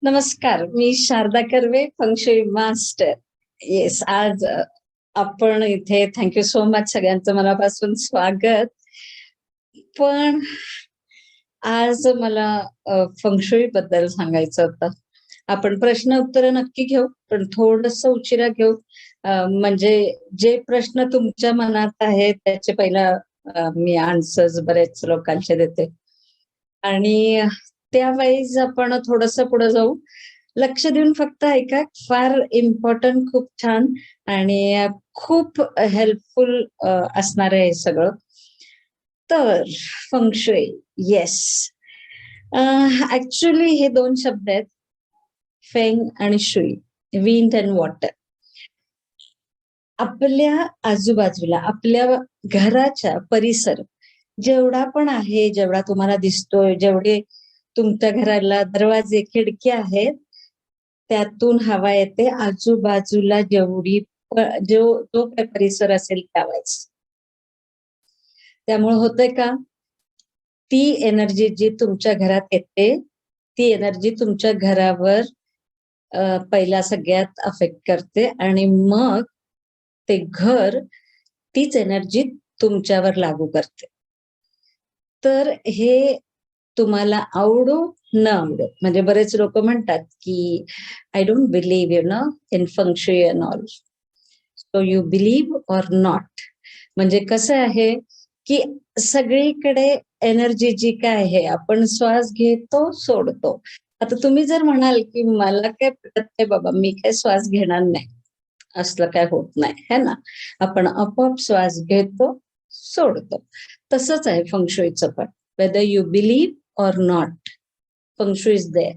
नमस्कार, मी Sharda Karve, फंक्शुई master. Yes, आज आपण इथे थँक्यू सो मच सगळ्यांचं मनापासून स्वागत. पण आज मला फंक्शुई बद्दल सांगायचं होतं. आपण प्रश्न उत्तर नक्की घेऊ, पण थोडंसं उशिरा घेऊ. म्हणजे जे प्रश्न तुमच्या मनात आहेत त्याचे पहिला मी आन्सर्स बरेच लोकांचे देते आणि त्यावेळेस आपण थोडंसं पुढे जाऊ. लक्ष देऊन फक्त ऐका. फार इम्पॉर्टंट, खूप छान आणि खूप हेल्पफुल असणार आहे हे सगळं. तर फंक्शुई, येस. ऍक्च्युली हे दोन शब्द आहेत, फेंग आणि शुई, विंड अँड वॉटर. आपल्या आजूबाजूला, आपल्या घराच्या परिसर जेवढा पण आहे, जेवढा तुम्हाला दिसतोय, जेवढे तुमच्या घराला दरवाजे खिडक्या आहेत, त्यातून हवा येते. आजूबाजूला जेवढी जो काही परिसर असेल त्यावेळेस. त्यामुळे होतंय का, ती एनर्जी जी तुमच्या घरात येते, ती एनर्जी तुमच्या घरावर पहिला सगळ्यात अफेक्ट करते आणि मग ते घर तीच एनर्जी तुमच्यावर लागू करते. तर हे तुम्हाला आवडो न आवडो, म्हणजे बरेच लोक म्हणतात की I don't believe in feng shui and all. So you believe or not. म्हणजे कसं आहे की सगळीकडे एनर्जी जी काय आहे, आपण श्वास घेतो सोडतो. आता तुम्ही जर म्हणाल की मला काय पटत नाही बाबा, मी काय श्वास घेणार नाही, असलं काय होत नाही है ना. आपण आपोआप श्वास घेतो सोडतो. तसंच आहे फंक्शुईचं पण. Whether you believe or not, feng shui is there.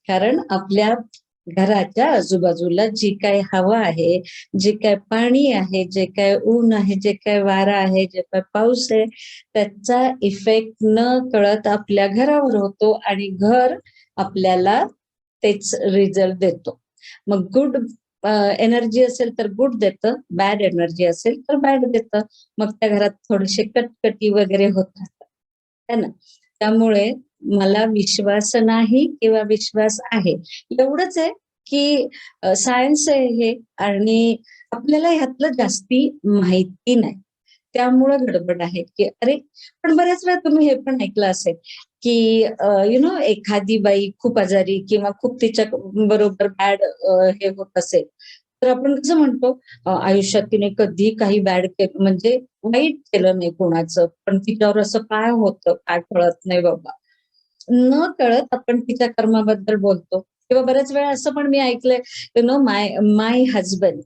कारण आपल्या घराच्या आजूबाजूला जी काय हवा आहे, जे काय पाणी आहे, जे काय ऊन आहे, जे काय वारा आहे, जे काय पाऊस आहे, त्याचा इफेक्ट न कळत आपल्या घरावर होतो आणि घर आपल्याला तेच रिझल्ट देतो. मग गुड एनर्जी असेल तर गुड देतं, बॅड एनर्जी असेल तर बॅड देतं. मग त्या घरात थोडेसे कटकटी वगैरे होत राहतात है ना. त्यामुळे मला विश्वास नाही किंवा विश्वास आहे, एवढंच आहे की सायन्स आहे हे आणि आपल्याला ह्यातलं जास्ती माहिती नाही. त्यामुळं गडबड आहे की अरे, पण बऱ्याच वेळा तुम्ही हे पण ऐकलं असेल की एखादी बाई खूप आजारी किंवा खूप तिच्या बरोबर बॅड हे होत असेल, तर आपण कसं म्हणतो आयुष्यात तिने कधी काही बॅड केलं, म्हणजे वाईट केलं नाही कोणाचं, पण तिच्यावर असं काय होतं काय कळत नाही बाबा. न कळत आपण तिच्या कर्माबद्दल बोलतो. किंवा बऱ्याच वेळा असं पण मी ऐकलंय, माय माय हजबंड,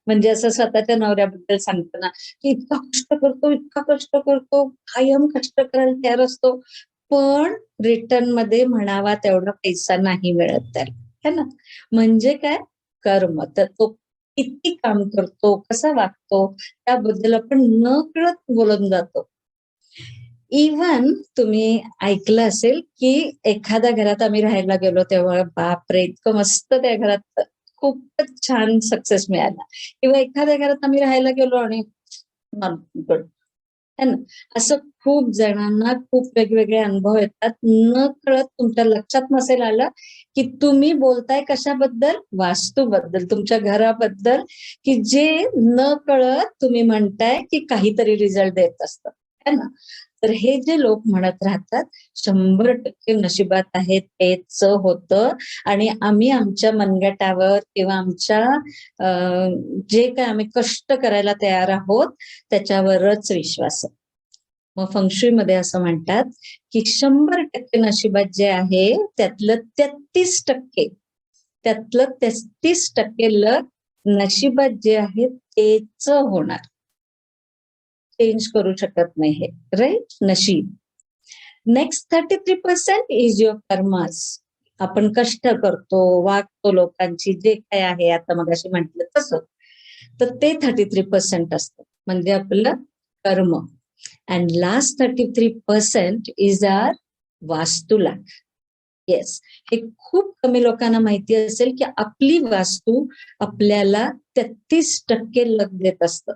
म्हणजे असं स्वतःच्या नवऱ्याबद्दल सांगताना की इतका कष्ट करतो, इतका कष्ट करतो, कायम कष्ट करायला तयार असतो, पण रिटर्न मध्ये म्हणावा तेवढा पैसा नाही मिळत त्याला है ना. म्हणजे काय, कर्म. तर तो किती काम करतो, कसा वागतो, त्याबद्दल आपण न कळत बोलून जातो. इव्हन तुम्ही ऐकलं असेल की एखाद्या घरात आम्ही राहायला गेलो तेव्हा बापरे, इतकं मस्त त्या घरात खूपच छान सक्सेस मिळाला. किंवा एखाद्या घरात आम्ही राहायला गेलो आणि नॉट गुड है ना. असं खूप जणांना खूप वेगवेगळे अनुभव येतात. न कळत तुमच्या लक्षात नसेल आलं की तुम्ही बोलताय कशाबद्दल, वास्तूबद्दल, तुमच्या घराबद्दल, की जे न कळत तुम्ही म्हणताय की काहीतरी रिझल्ट देत असतं है ना. तर हे जे लोक म्हणत राहतात 100% नशिबात आहे तेच होतं आणि आम्ही आमच्या मनगटावर किंवा आमच्या जे काय आम्ही कष्ट करायला तयार आहोत त्याच्यावरच विश्वास आहे. मग फंक्शुई मध्ये असं म्हणतात की 100% नशिबात जे आहे त्यातलं 33% लक नशिबात जे आहे तेच होणार. चेंज करू शकत नाही हे, राईट, नशीब. Next 33% is your karmas. आपण कष्ट करतो, वागतो, लोकांची जे काय आहे, आता मगाशी म्हटलं तसं, तर ते 33% असतं, म्हणजे आपलं कर्म. अँड लास्ट 33% इज आर वास्तुला. येस, हे खूप कमी लोकांना माहिती असेल की आपली वास्तू आपल्याला 33% लक देत असतं.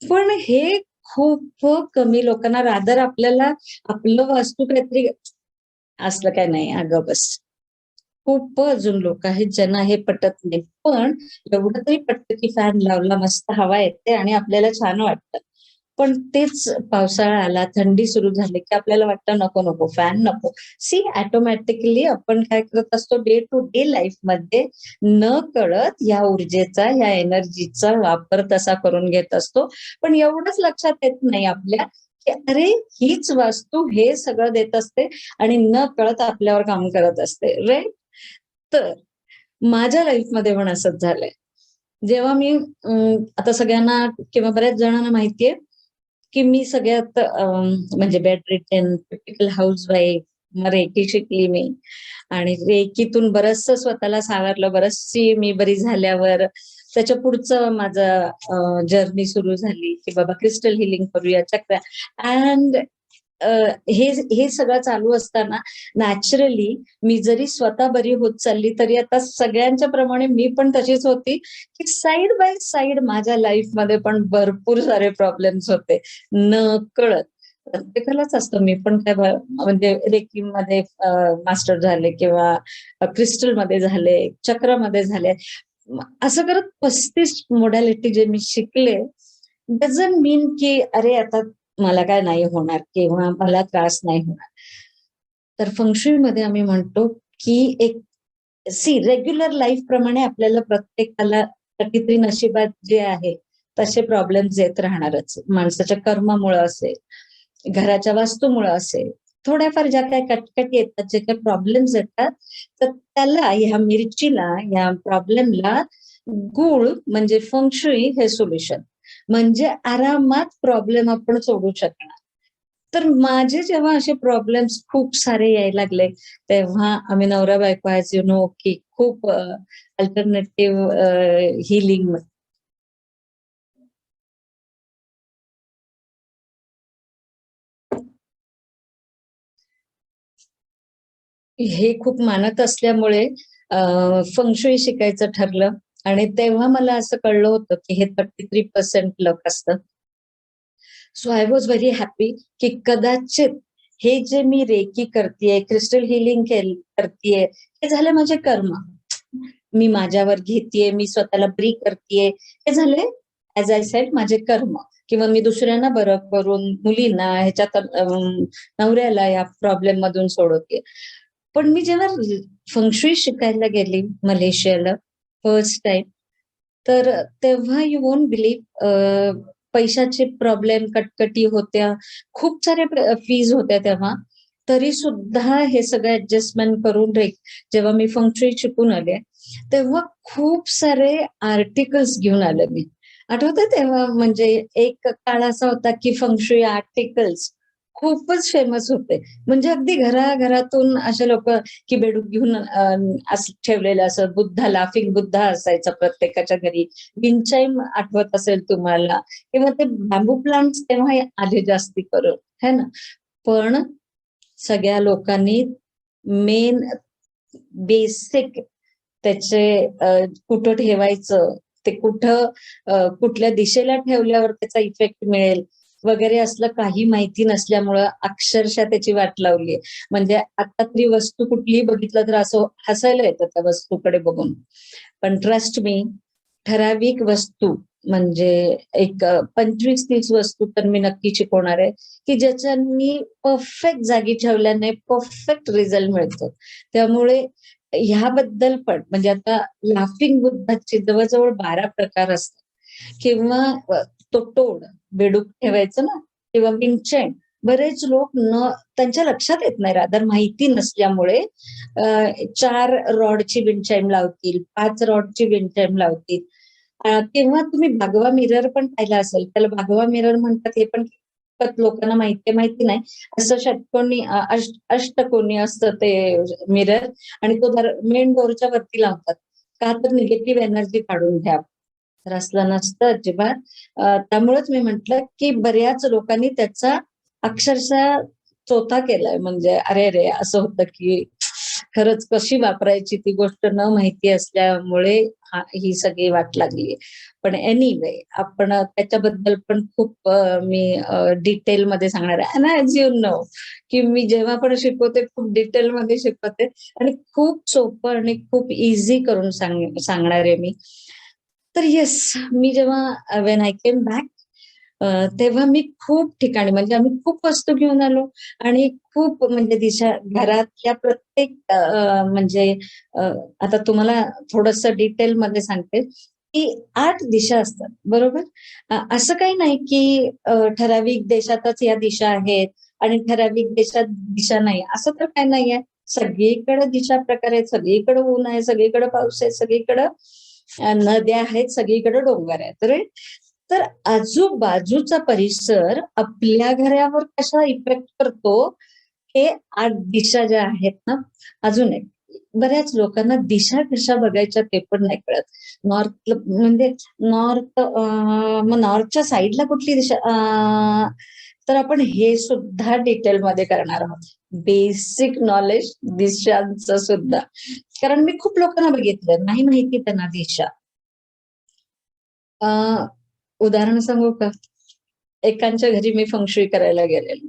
पण हे खूप कमी लोकांना, रादर आपल्याला आपलं वास्तू काहीतरी असलं काय नाही, अगं बस खूप अजून लोक आहेत ज्यांना हे पटत नाही. पण एवढं तरी पटतं की फॅन लावला, मस्त हवा येते आणि आपल्याला छान वाटतं. पण तेच पावसाळा आला, थंडी सुरू झाली की आपल्याला वाटतं नको, नको फॅन नको. सी ऑटोमॅटिकली आपण काय करत असतो डे टू डे लाईफमध्ये नकळत या ऊर्जेचा, या एनर्जीचा वापर तसा करून घेत असतो. पण एवढंच लक्षात येत नाही आपल्या की अरे हीच वास्तू हे सगळं देत असते आणि नकळत आपल्यावर काम करत असते. राइट? तर माझ्या लाईफमध्ये पण असंच झालंय. जेव्हा मी आता सगळ्यांना किंवा बऱ्याच जणांना माहितीये, की मी सगळ्यात म्हणजे बेड रिटन, टिपिकल हाउसवाईफ, मग रेकी शिकली मी आणि रेकीतून बरचसं स्वतःला सावरलं. बरीचशी मी बरी झाल्यावर त्याच्या पुढचं माझं जर्नी सुरू झाली, की बाबा क्रिस्टल हीलिंग करूया, चक्र अँड हे हे सगळं चालू असताना नॅचरली मी जरी स्वतः बरी होत चालली, तरी आता सगळ्यांच्या प्रमाणे मी पण तशीच होती, की साइड बाय साइड माझ्या लाईफमध्ये पण भरपूर सारे प्रॉब्लेम्स होते. नकळत. प्रत्येकालाच असतं. मी पण काय म्हणजे रेकीमध्ये मास्टर झाले किंवा क्रिस्टलमध्ये झाले, चक्रामध्ये झाले. असं करत 35 मोडॅलिटी जे मी शिकले, डझंट मीन की अरे आता मला काय नाही होणार किंवा मला त्रास नाही होणार. तर मध्ये आम्ही म्हणतो की एक रेग्युलर लाईफ प्रमाणे आपल्याला प्रत्येकाला 33 नशिबात जे आहे तसे प्रॉब्लेम्स येत राहणारच. माणसाच्या कर्मामुळे असेल, घराच्या वास्तूमुळे असेल, थोड्याफार ज्या काही कटकटी येतात, जे काही प्रॉब्लेम्स येतात, तर त्याला ह्या मिरचीला, ह्या प्रॉब्लेमला गूळ म्हणजे फेंग हे सोल्युशन. म्हणजे आरामात प्रॉब्लेम आपण सोडू शकणार. तर माझे जेव्हा असे प्रॉब्लेम्स खूप सारे यायला लागले, तेव्हा आम्ही नवरा बायको ॲज यू नो की खूप अल्टरनेटिव्ह हीलिंग हे खूप मानत असल्यामुळे फेंग शिकायचं ठरलं आणि तेव्हा मला असं कळलं होतं की हे 33% लक असतं. So I was very happy की कदाचित हे जे मी रेकी करतेय, क्रिस्टल हिलिंग करतेय, हे झाले माझे कर्म. मी माझ्यावर घेतेय, मी स्वतःला बरी करतेय, हे झाले ऍज आय सेड माझे कर्म. किंवा मी दुसऱ्यांना बरं करून मुलींना ह्याच्यात नवऱ्याला या प्रॉब्लेम मधून सोडवते. पण मी जेव्हा फेंग शिकायला गेली मलेशियाला फर्स्ट टाइम, तर तेव्हा यू वोंट बिलीव्ह पैशाचे प्रॉब्लेम, कटकटी होत्या. खूप साऱ्या फीज होत्या तेव्हा. तरी सुद्धा हे सगळं ऍडजस्टमेंट करून जेव्हा मी फेंग शिकून आले, तेव्हा खूप सारे आर्टिकल्स घेऊन आले मी. आठवतं तेव्हा म्हणजे एक काळ असा होता की फेंग आर्टिकल्स खूपच फेमस होते. म्हणजे अगदी घराघरातून असे लोक की बेडूक घेऊन असं ठेवलेलं असं बुद्धा, लाफिंग बुद्धा असायचा प्रत्येकाच्या घरी. विंचाईम आठवत असेल तुम्हाला किंवा ते बांबू प्लांट्स तेव्हा आले जास्ती करून, है ना. पण सगळ्या लोकांनी मेन बेसिक त्याचे कुठं ठेवायचं, ते कुठल्या दिशेला ठेवल्यावर त्याचा इफेक्ट मिळेल वगैरे असलं काही माहिती नसल्यामुळं अक्षरशः त्याची वाट लावली. म्हणजे आता तरी वस्तू कुठलीही बघितलं तर असं हसायला येतं त्या वस्तूकडे बघून. पण ट्रस्ट मी, ठराविक वस्तू म्हणजे एक 25-30 वस्तू तर मी नक्की शिकवणार आहे, की ज्याच्यानी परफेक्ट जागी ठेवल्याने परफेक्ट रिझल्ट मिळतो. त्यामुळे ह्याबद्दल पण म्हणजे आता लाफिंग बुद्धाचे जवळजवळ 12 प्रकार असतात. किंवा तो टोड, बेडूक ठेवायचं ना किंवा विंचण. बरेच लोक त्यांच्या लक्षात येत नाही, रादर माहिती नसल्यामुळे 4 रॉडची विंचण लावतील, 5 रॉडची विंचण लावतील. किंवा तुम्ही भगवा मिरर पण पाहिला असेल, त्याला भगवा मिरर म्हणतात, हे पण लोकांना माहिती नाही. असं षटकोनी अष्टकोनी असतं ते मिरर आणि तो मेन डोरच्या वरती लावतात. का तर निगेटिव्ह एनर्जी काढून घ्या. तर असलं नसतं अजिबात. त्यामुळेच मी म्हंटल की बऱ्याच लोकांनी त्याचा अक्षरशः चोथा केलाय. म्हणजे अरे रे असं होतं की खरंच कशी वापरायची ती गोष्ट न माहिती असल्यामुळे ही सगळी वाट लागली. पण एनिवे आपण त्याच्याबद्दल पण खूप मी डिटेलमध्ये सांगणार आहे. अँड ॲज यू नो की मी जेव्हा पण शिकवते खूप डिटेलमध्ये शिकवते आणि खूप सोपं आणि खूप इझी करून सांगणार आहे मी. तर येस, मी जेव्हा वेन आय केम बॅक तेव्हा मी खूप ठिकाणी म्हणजे आम्ही खूप वस्तू घेऊन आलो आणि खूप म्हणजे दिशा घरातल्या प्रत्येक म्हणजे आता तुम्हाला थोडस डिटेलमध्ये सांगते की 8 दिशा असतात, बरोबर? असं काही नाही की ठराविक देशातच या दिशा आहेत आणि ठराविक देशात दिशा नाही, असं तर काही नाहीये. सगळीकडे दिशा प्रकार आहेत, सगळीकडे ऊन आहे, सगळीकडे पाऊस आहे, सगळीकडे नद्या आहेत, सगळीकडे डोंगर आहेत. तर आजूबाजूचा परिसर आपल्या घरावर कसा इफेक्ट करतो, हे 8 दिशा ज्या आहेत ना, अजून एक बऱ्याच लोकांना दिशा कशा बघायच्या ते पण नाही कळत. नॉर्थ म्हणजे नॉर्थ मग नॉर्थच्या साईडला कुठली दिशा तर आपण हे सुद्धा डिटेलमध्ये करणार आहोत. बेसिक नॉलेज दिशांचं सुद्धा. कारण मी खूप लोकांना बघितलं नाही माहिती त्यांना दिशा. उदाहरण सांगू का? एकांच्या घरी मी फंक्शुई करायला गेलेलो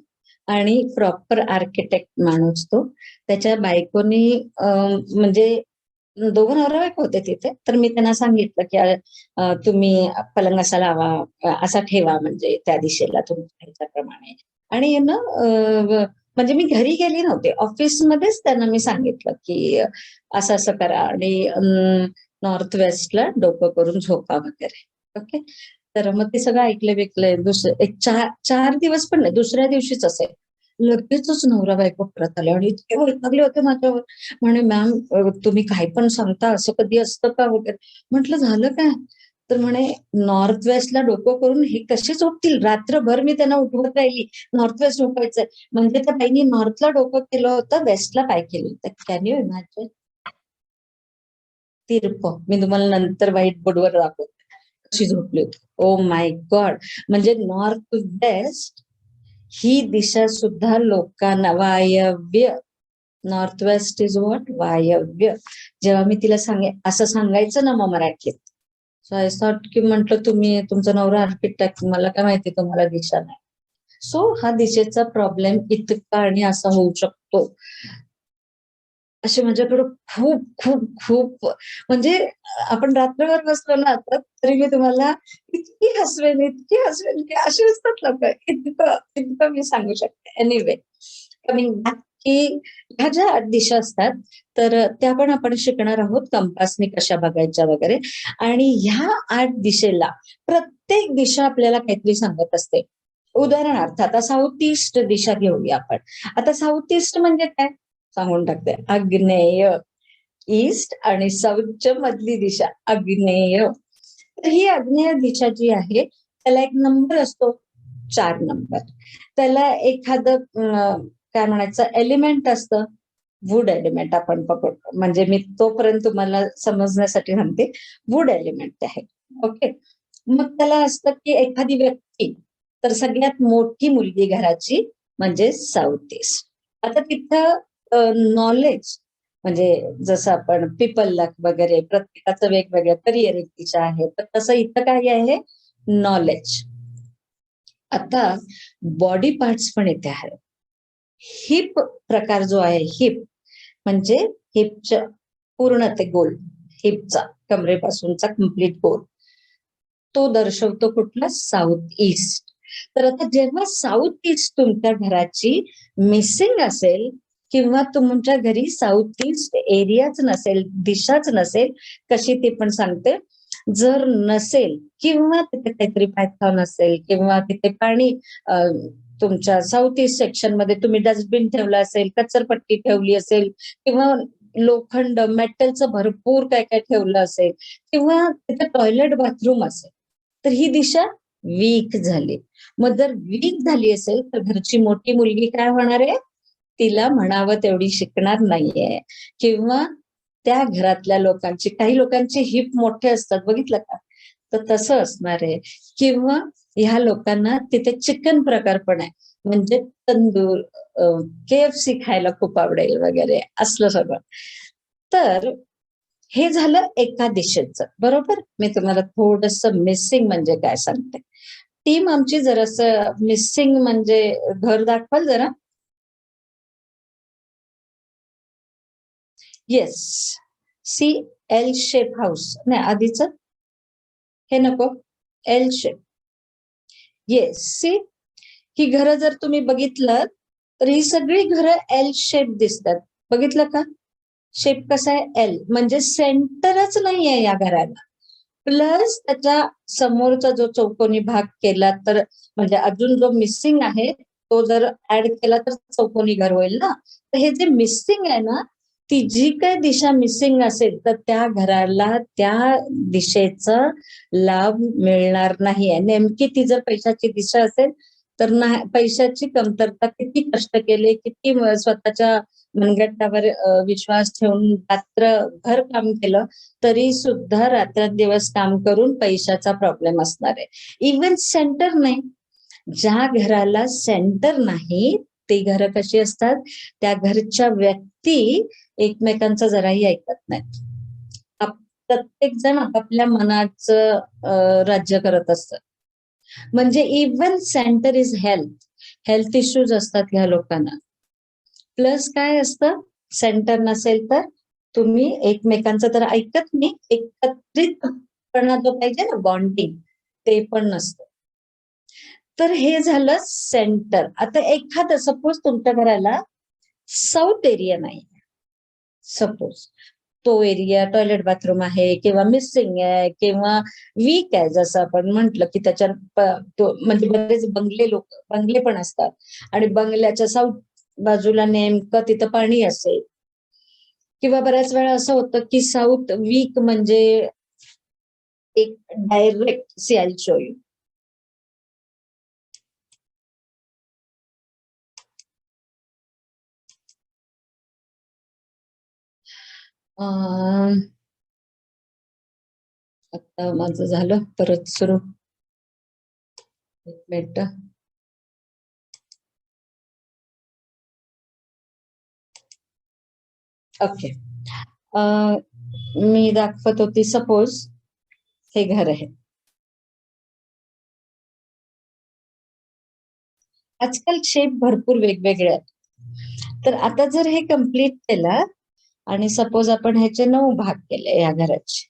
आणि प्रॉपर आर्किटेक्ट माणूस तो. त्याच्या बायकोनी म्हणजे दोघं नवरा-बायको होते तिथे. तर मी त्यांना सांगितलं, की तुम्ही पलंग असा लावा, असा ठेवा म्हणजे त्या दिशेला तुमच्या ह्याच्याप्रमाणे. आणि ना म्हणजे मी घरी गेली नव्हते. ऑफिसमध्येच त्यांना मी सांगितलं, की असं-असं करा आणि नॉर्थ वेस्टला डोकं करून झोपा वगैरे. ओके. तर मग ते सगळं ऐकलंय-बिकलंय. एक 4 दिवस पण नाही, दुसऱ्या दिवशीच असेल. लगेचच नवरा-बायको परत आले आणि इतके वैतागले होते माझ्यावर. म्हणे, "मॅम तुम्ही काही पण सांगता, असं कधी असतं का?" वगैरे. म्हटलं, "झालं काय?" तर म्हणे, "नॉर्थ वेस्टला डोकं करून हे कसे झोपतील?" रात्रभर मी त्यांना उठवत राहिली. नॉर्थ वेस्ट झोपायचंय. म्हणजे त्या बाईनी नॉर्थला डोकं केलं होतं, वेस्टला पाय केले होते. Can you imagine? तिरपं. मी तुम्हाला नंतर व्हाईट बोर्डवर दाखवते. कशी झोपली होती. Oh my god! म्हणजे नॉर्थ वेस्ट ही दिशा सुद्धा लोकांना वायव्य. North west is what? वायव्य. जेव्हा मी तिला असं सांगायचं ना मग मराठीत. सो आय थॉट की म्हटलं तुम्ही तुमचा नवरा आर्किटेक्ट, मला काय माहिती तुम्हाला दिशा नाही. सो हा दिशेचा प्रॉब्लेम इतका आणि असा होऊ शकतो. असे माझ्याकडं खूप खूप खूप म्हणजे आपण रात्रभर बसलो ना आता तरी मी तुम्हाला इतकी हसवेन की असे असतात लोक, इतकं इतकं मी सांगू शकते. एनिवे कमिंग बॅक की ह्या ज्या 8 दिशा असतात तर त्या पण आपण शिकणार आहोत, कंपासनी कशा बघायच्या वगैरे. आणि ह्या 8 दिशेला प्रत्येक दिशा आपल्याला काहीतरी सांगत असते. उदाहरणार्थ आता साऊथ ईस्ट दिशा घेऊया आपण. आता साऊथ ईस्ट म्हणजे काय सांगून टाकते. आग्नेय. ईस्ट आणि साऊथच्या मधली दिशा आग्नेय. तर ही आग्नेय दिशा जी आहे त्याला एक नंबर असतो, 4 नंबर. त्याला एखादं काय म्हणायचं एलिमेंट असतं, वूड एलिमेंट आपण पकडतो. म्हणजे मी तोपर्यंत तुम्हाला समजण्यासाठी सांगते. वूड एलिमेंट आहे. ओके. मग त्याला असतं की एखादी व्यक्ती, तर सगळ्यात मोठी मुलगी घराची म्हणजे साऊथ ईस्ट. आता तिथं नॉलेज म्हणजे जसं आपण पीपल लक वगैरे प्रत्येकाचं वेगवेगळं करिअर एक दिशा आहे, तर तसं इथं काय आहे नॉलेज. आता बॉडी पार्ट्स पण इथे आहेत. हिप प्रकार जो आहे, हिप म्हणजे हिपच्या पूर्ण ते गोल, हिपचा कमरेपासूनचा कम्प्लीट गोल, तो दर्शवतो कुठला साऊथ ईस्ट. तर आता जेव्हा साऊथ ईस्ट तुमच्या घराची मिसिंग असेल किंवा तुमच्या घरी साऊथ ईस्ट एरियाच नसेल, दिशाच नसेल, कशी ती पण सांगते. जर नसेल किंवा तिथे काहीतरी पायथॉन असेल किंवा तिथे पाणी तुमच्या साऊथ ईस्ट सेक्शन मध्ये तुम्ही डस्टबिन ठेवला असेल, कचरपट्टी ठेवली असेल किंवा लोखंड मेटलचं भरपूर काय काय ठेवलं असेल किंवा तिथे टॉयलेट बाथरूम असेल, तर ही दिशा वीक झाली. मग जर वीक झाली असेल तर घरची मोठी मुलगी काय होणार आहे, तिला म्हणावं तेवढी शिकणार नाहीये किंवा त्या घरातल्या लोकांची, काही लोकांचे हिप मोठे असतात बघितलं का, तर तसं असणार आहे. किंवा ह्या लोकांना तिथे चिकन प्रकार पण आहे. म्हणजे तंदूर, KFC खायला खूप आवडेल वगैरे असलं सगळं. तर हे झालं एका दिशेचं, बरोबर? मी तुम्हाला थोडंसं मिसिंग म्हणजे काय सांगते. टीम आमची जरासं मिसिंग म्हणजे घर दाखवाल जरा? Yes. See L shape house. नाही आधीचं हे नको. L shape. येस. सी ही घरं जर तुम्ही बघितलं तर ही सगळी घरं एल शेप दिसतात. बघितलं का? शेप कसा आहे? एल. म्हणजे सेंटरच नाहीये या घराला. प्लस त्याच्या समोरचा जो चौकोनी भाग केला तर म्हणजे अजून जो मिसिंग आहे तो जर ऍड केला तर चौकोनी घर होईल ना. तर हे जे मिसिंग आहे ना, ती जी काही दिशा मिसिंग असेल तर त्या घराला त्या दिशेचा लाभ मिळणार नाहीये. नेमकी ती जर पैशाची दिशा असेल तर नाही, पैशाची कमतरता, किती कष्ट केले, किती स्वतःच्या मनगटावर विश्वास ठेवून रात्रभर काम केलं तरी सुद्धा रात्रंदिवस काम करून पैशाचा प्रॉब्लेम असणार आहे. इव्हन सेंटर नाही. ज्या घराला सेंटर नाही ती घरं कशी असतात, त्या घरच्या व्यक्ती एकमेकांचं जराही ऐकत नाहीत. प्रत्येक जण आपापल्या मनाचं राज्य करत असतं. म्हणजे even centre is health. Health issues असतात ह्या लोकांना. प्लस काय असतं, सेंटर नसेल तर तुम्ही एकमेकांचं तर ऐकत नाही, एकत्रितपणा जो पाहिजे ना बॉन्डिंग, ते पण नसतं. तर हे झालं सेंटर. आता एखादं सपोज तुमच्या घराला साऊथ एरिया नाही, सपोज तो एरिया टॉयलेट बाथरूम आहे किंवा मिसिंग आहे किंवा वीक आहे, जसं आपण म्हंटल की त्याच्यात म्हणजे बरेच बंगले पण असतात आणि बंगल्याच्या साऊथ बाजूला नेमकं तिथं पाणी असेल किंवा बऱ्याच वेळा असं होतं की साऊथ वीक म्हणजे एक डायरेक्ट सियाल शो यू. आता माझं झालं परत सुरू. एक मिनिट. ओके. मी दाखवत होती, सपोज हे घर आहे. आजकाल शेप भरपूर वेगवेगळे आहेत. तर आता जर हे कम्प्लीट केलं आणि सपोज आपण ह्याचे 9 भाग केले या घराचे,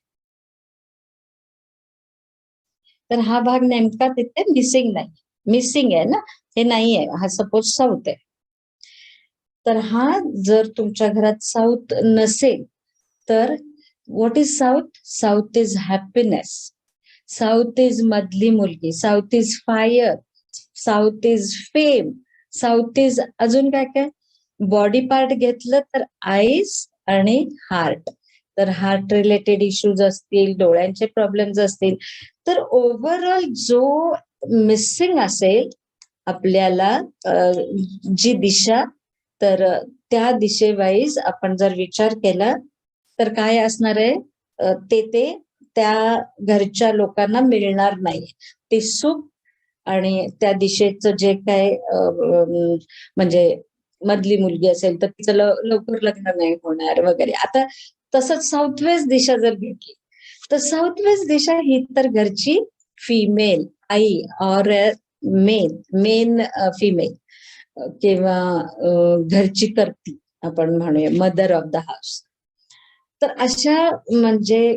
तर हा भाग नेमका तिथे मिसिंग नाही. मिसिंग आहे ना, हे नाही आहे. हा सपोज साऊथ आहे. तर हा जर तुमच्या घरात साऊथ नसेल तर what is south? South is happiness. South is मधली मुलगी. South is fire. South is fame. South is अजून काय काय. बॉडी पार्ट घेतलं तर आईज आणि हार्ट. तर हार्ट रिलेटेड इश्यूज असतील, डोळ्यांचे प्रॉब्लेम्स असतील, तर ओव्हरऑल जो मिसिंग असेल आपल्याला जी दिशा, तर त्या दिशेवाईज आपण जर विचार केला तर काय असणार आहे, ते त्या घरच्या लोकांना मिळणार नाही. ते सुख आणि त्या दिशेचं जे काय म्हणजे मधली मुलगी असेल तर तिचं लवकर लग्न नाही होणार वगैरे. आता तसंच साऊथ वेस्ट दिशा जर घेतली तर साऊथ वेस्ट दिशा ही तर घरची फिमेल आई और मेन मेन फिमेल किंवा घरची करती आपण म्हणूया, मदर ऑफ द हाऊस. तर अशा म्हणजे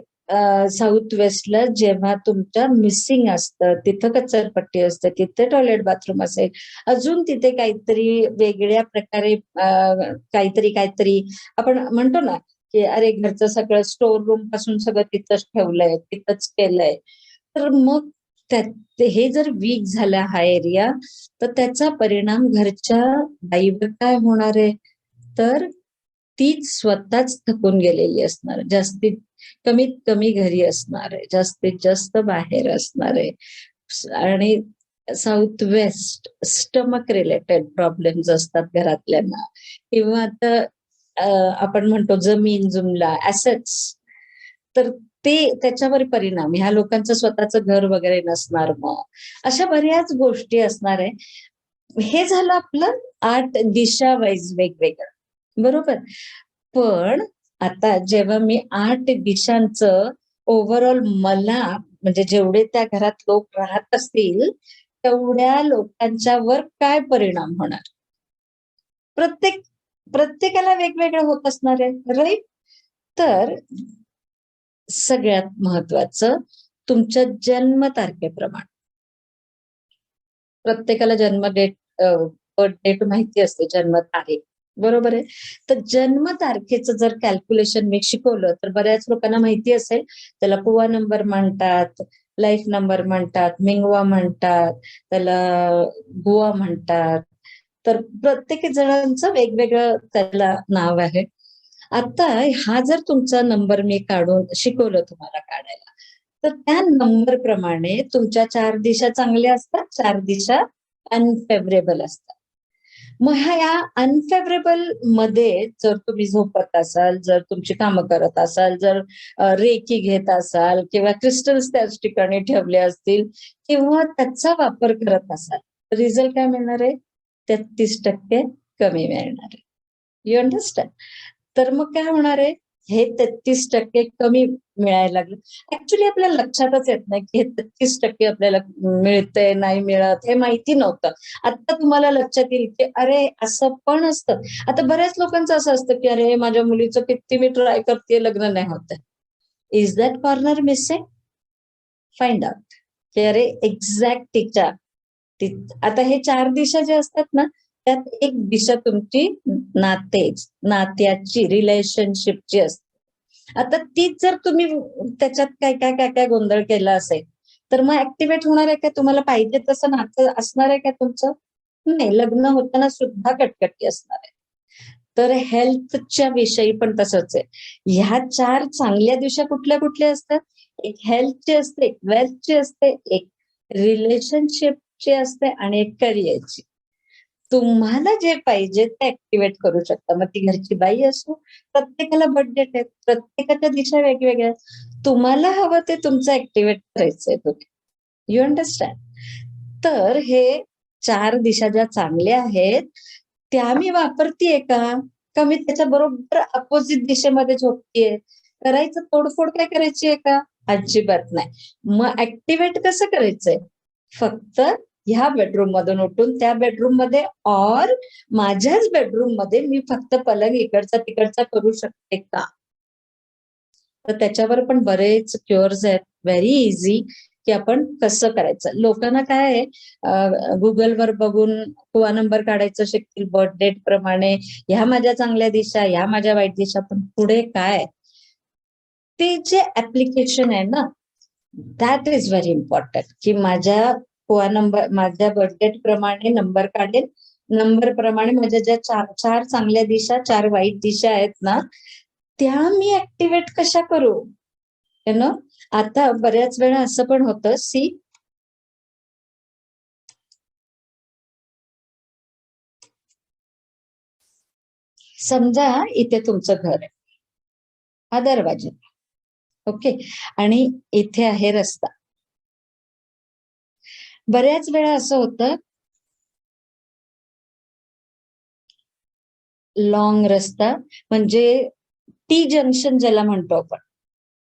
साऊथ वेस्टला जेव्हा तुमच्या मिसिंग असतं, तिथं कचरपट्टी असते, तिथे टॉयलेट बाथरूम असेल, अजून तिथे काहीतरी वेगळ्या प्रकारे काहीतरी काहीतरी आपण म्हणतो ना की अरे घरचं सगळं स्टोर रूम पासून सगळं तिथंच ठेवलंय, तिथंच केलंय, तर मग हे जर वीक झाला हा एरिया तर त्याचा परिणाम घरच्या बाईवर काय होणार आहे, तर तीच स्वतःच थकून गेलेली असणार, जास्तीत कमीत कमी घरी असणार आहे, जास्तीत जास्त बाहेर असणार आहे. आणि south west stomach related problems असतात घरातल्यांना, किंवा आता आपण म्हणतो जमीन जुमला ऍसेट्स, तर ते त्याच्यावर परिणाम, ह्या लोकांचं स्वतःचं घर वगैरे नसणार, मग अशा बऱ्याच गोष्टी असणार आहे. हे झालं आपलं 8 दिशा वाईज वेगवेगळं, बरोबर. पण आता जेव्हा मी 8 दिशांचं ओव्हरऑल मला म्हणजे जेवढे त्या घरात लोक राहत असतील, तेवढ्या लोकांच्यावर काय परिणाम होणार? प्रत्येकाला वेगवेगळं होत असणार आहे, राईट? तर सगळ्यात महत्वाचं तुमच्या जन्मतारखेप्रमाणे प्रत्येकाला जन्म डेट बर्थ डेट माहिती असते, जन्मतारीख, बरोबर आहे. तर जन्मतारखेचं जर कॅल्क्युलेशन मी शिकवलं तर बऱ्याच लोकांना माहिती असेल, त्याला कुवा नंबर म्हणतात, लाईफ नंबर म्हणतात, मिंगवा म्हणतात, त्याला गुवा म्हणतात. तर प्रत्येक जणांचं वेगवेगळं त्याला नाव आहे. आता हा जर तुमचा नंबर मी काढून शिकवलं तुम्हाला काढायला, तर त्या नंबर प्रमाणे तुमच्या 4 दिशा चांगल्या असतात, 4 दिशा अनफेवरेबल असतात. मग ह्या अनफेवरेबल मध्ये जर तुम्ही झोपत असाल, जर तुमची कामं करत असाल, जर रेकी घेत असाल किंवा क्रिस्टल्स त्याच ठिकाणी ठेवले असतील किंवा त्याचा वापर करत असाल, रिझल्ट काय मिळणार आहे? 33% कमी मिळणार आहे. You understand? तर मग काय होणार आहे? हे 33% कमी मिळायला लागलं. ऍक्च्युली आपल्याला लक्षातच येत नाही की हे 33% आपल्याला मिळतंय, नाही मिळत, हे माहिती नव्हतं. आता तुम्हाला लक्षात येईल की अरे असं पण असतं. आता बऱ्याच लोकांचं असं असतं की अरे माझ्या मुलीचं किती मी ट्राय करते, लग्न नाही होत आहे. Is that corner missing? Find out की अरे एक्झॅक्ट तिच्या आता हे 4 दिशा ज्या असतात ना, त्यात एक दिशा तुमची नात्याची, रिलेशनशिपची असते. आता तीच जर तुम्ही त्याच्यात काय काय काय काय गोंधळ केला असेल, तर मग ऍक्टिव्हेट होणार आहे का? तुम्हाला पाहिजे तसं नातं असणार आहे का तुमचं? नाही, लग्न होताना सुद्धा कटकटी असणार आहे. तर हेल्थच्या विषयी पण तसंच आहे. ह्या 4 चांगल्या दिशा कुठल्या कुठल्या असतात? एक हेल्थची असते, एक वेल्थची असते, एक रिलेशनशिपची असते आणि एक करिअरची. तुम्हाला जे पाहिजे ते ऍक्टिव्हेट करू शकता. मग ती घरची बाई असो, प्रत्येकाला बर्थडे आहेत, प्रत्येकाच्या दिशा वेगवेगळ्या आहेत. तुम्हाला हवं ते तुमचं ऍक्टिव्हेट करायचंय तुम्ही. You understand? तर हे 4 दिशा ज्या चांगल्या आहेत, त्या मी वापरतीये का? का मी त्याच्या बरोबर अपोजिट दिशेमध्ये झोपतीये? करायचं तोडफोड काय करायची आहे का? अजिबात नाही. मग ऍक्टिव्हेट कसं करायचंय? फक्त ह्या बेडरूम मधून उठून त्या बेडरूम मध्ये और माझ्याच बेडरूम मध्ये मी फक्त पलंग इकडचा तिकडचा करू शकते का? तर त्याच्यावर पण बरेच क्युअर्स आहेत, व्हेरी इझी, की आपण कसं करायचं. लोकांना काय आहे, गुगलवर बघून कुवा नंबर काढायचं शिकतील बर्थ डेट प्रमाणे, ह्या माझ्या चांगल्या दिशा, ह्या माझ्या वाईट दिशा. पण पुढे काय, ते जे ऍप्लिकेशन आहे ना, दॅट इज व्हेरी इम्पॉर्टंट, की माझ्या कुवा नंबर, माझ्या बर्थ डेट प्रमाणे नंबर काढेल, नंबर प्रमाणे माझ्या ज्या 4 चांगल्या दिशा, 4 वाईट दिशा आहेत ना, त्या मी ऍक्टिव्हेट कशा करू? यु नो, आता बऱ्याच वेळा असं पण होतं, समजा इथे तुमचं घर आहे, हा दरवाजा, ओके, आणि इथे आहे रस्ता. बऱ्याच वेळा असं होतं, लॉंग रस्ता म्हणजे टी जंक्शन ज्याला म्हणतो आपण,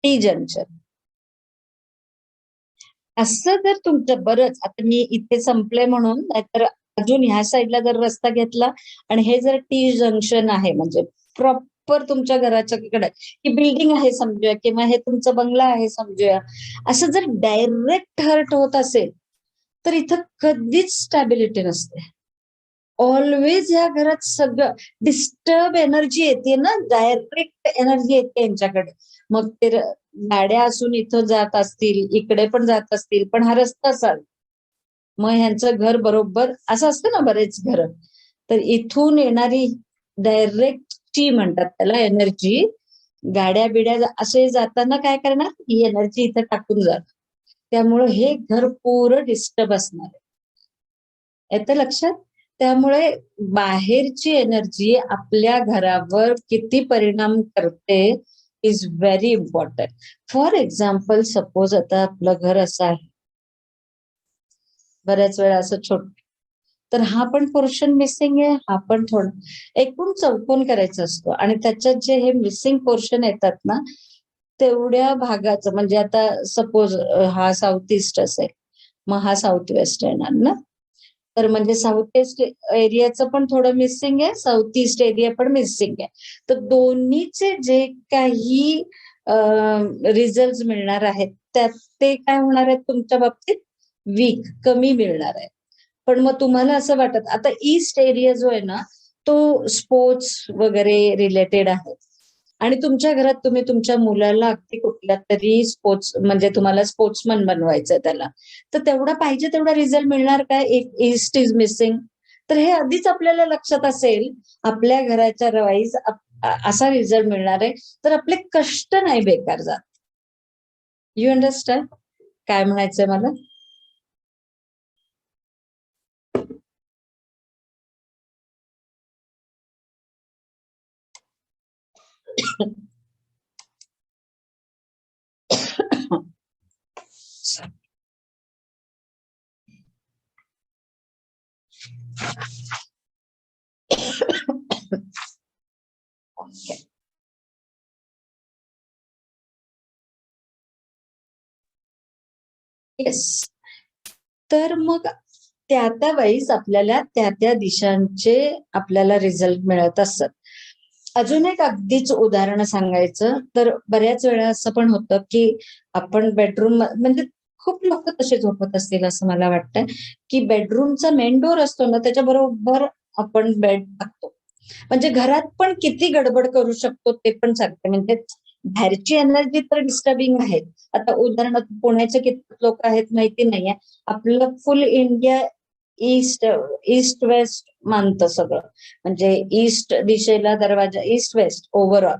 टी जंक्शन. असं जर तुमचं बरंच, आता मी इथे संपले म्हणून, नाहीतर अजून ह्या साईडला जर रस्ता घेतला आणि हे जर टी जंक्शन आहे, म्हणजे प्रॉपर तुमच्या घराच्या इकडे ही बिल्डिंग आहे समजूया, किंवा हे तुमचं बंगला आहे समजूया, असं जर डायरेक्ट हर्ट होत असेल, तर इथं कधीच स्टॅबिलिटी नसते. ऑलवेज या घरात सगळं डिस्टर्ब एनर्जी येते ना, डायरेक्ट एनर्जी येते यांच्याकडे. मग ते गाड्या असून इथं जात असतील, इकडे पण जात असतील, पण हा रस्ता असाल, मग ह्यांचं घर बरोबर असं असतं ना, बरेच घर, तर इथून येणारी डायरेक्ट ची म्हणतात त्याला एनर्जी, गाड्या बिड्या असे जाताना काय करणार, ही एनर्जी इथं टाकून जात. त्यामुळे हे घर पुरं डिस्टर्ब असणार आहे. येतं लक्षात? त्यामुळे बाहेरची एनर्जी आपल्या घरावर किती परिणाम करते is very important. For example, suppose आता आपलं घर असं आहे, बऱ्याच वेळा असं तर हा पण पोर्शन मिसिंग आहे, हा पण थोडं. एकूण चौकोन करायचा असतो आणि त्याच्यात जे हे मिसिंग पोर्शन येतात ना, तेवढ्या भागाचं, म्हणजे आता सपोज हा साऊथ ईस्ट असेल, मग हा साऊथ वेस्ट येणार ना. तर म्हणजे साऊथ ईस्ट एरियाचं पण थोडं मिसिंग आहे, साऊथ ईस्ट एरिया पण मिसिंग आहे. तर दोन्हीचे जे काही रिझल्ट मिळणार आहेत त्यात ते काय होणार आहेत तुमच्या बाबतीत, वीक, कमी मिळणार आहे. पण मग तुम्हाला असं वाटत, आता ईस्ट एरिया जो आहे ना, तो स्पोर्ट्स वगैरे रिलेटेड आहे आणि तुमच्या घरात तुम्ही तुमच्या मुलाला अगदी कुठल्या तरी स्पोर्ट्स, म्हणजे तुम्हाला स्पोर्ट्समन बनवायचं त्याला, तर तेवढा पाहिजे तेवढा रिझल्ट मिळणार काय इफ ईस्ट इज मिसिंग. तर हे आधीच आपल्याला लक्षात असेल, आपल्या घराच्या वाईज असा रिझल्ट मिळणार आहे, तर आपले कष्ट नाही बेकार जात. यू अंडरस्टँड काय म्हणायचंय मला? येस. तर मग त्या त्या वेळीस आपल्याला त्या त्या दिशांचे आपल्याला रिझल्ट मिळत असतात. अजून एक अगदीच उदाहरण सांगायचं तर बऱ्याच वेळा असं पण होतं की आपण बेडरूम, म्हणजे खूप लोक तसे झोपत असतील असं मला वाटतंय, की बेडरूमचा मेन डोर असतो ना, त्याच्या बरोबर आपण बेड टाकतो. म्हणजे घरात पण किती गडबड करू शकतो ते पण सांगते. म्हणजे बाहेरची एनर्जी तर डिस्टर्बिंग आहे. आता उदाहरणार्थ पुण्याचे किती लोक आहेत माहिती नाहीये, आपलं full India east east west मानतं सगळं. म्हणजे ईस्ट दिशेला दरवाजा, ईस्ट वेस्ट ओव्हरऑल,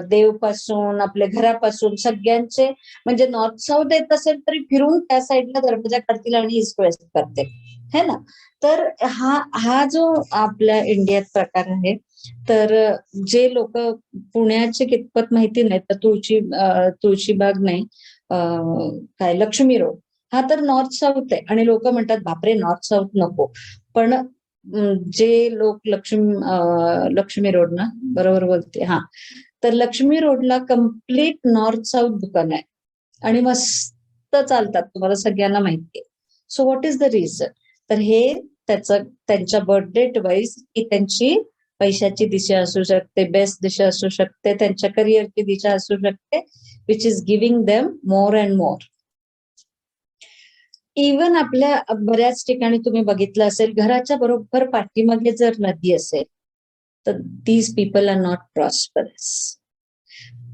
देवपासून आपल्या घरापासून सगळ्यांचे, म्हणजे नॉर्थ साऊथ येत असेल तरी फिरून त्या साईडला दरवाजा काढतील आणि ईस्ट वेस्ट करतील, है ना. तर हा हा जो आपल्या इंडियात प्रकार आहे, तर जे लोक पुण्याचे कितपत माहिती नाही, तर तुळशीबाग नाही, काय लक्ष्मी रोड, हा तर नॉर्थ साऊथ आहे आणि लोक म्हणतात बापरे नॉर्थ साऊथ नको. पण जे लोक लक्ष्मी रोड ना, बरोबर बोलते, हा. तर लक्ष्मी रोडला कम्प्लीट नॉर्थ साऊथ दुकान आहे आणि मस्त चालतात, तुम्हाला सगळ्यांना माहितीये. So what is the reason? तर हे त्याचं त्यांच्या बर्थडे वाईज ही त्यांची पैशाची दिशा असू शकते, बेस्ट दिशा असू शकते, त्यांच्या करिअरची दिशा असू शकते, which is giving them more and more. Even आपल्या बऱ्याच ठिकाणी तुम्ही बघितलं असेल, घराच्या बरोबर पाठीमागे जर नदी असेल तर these people are not prosperous.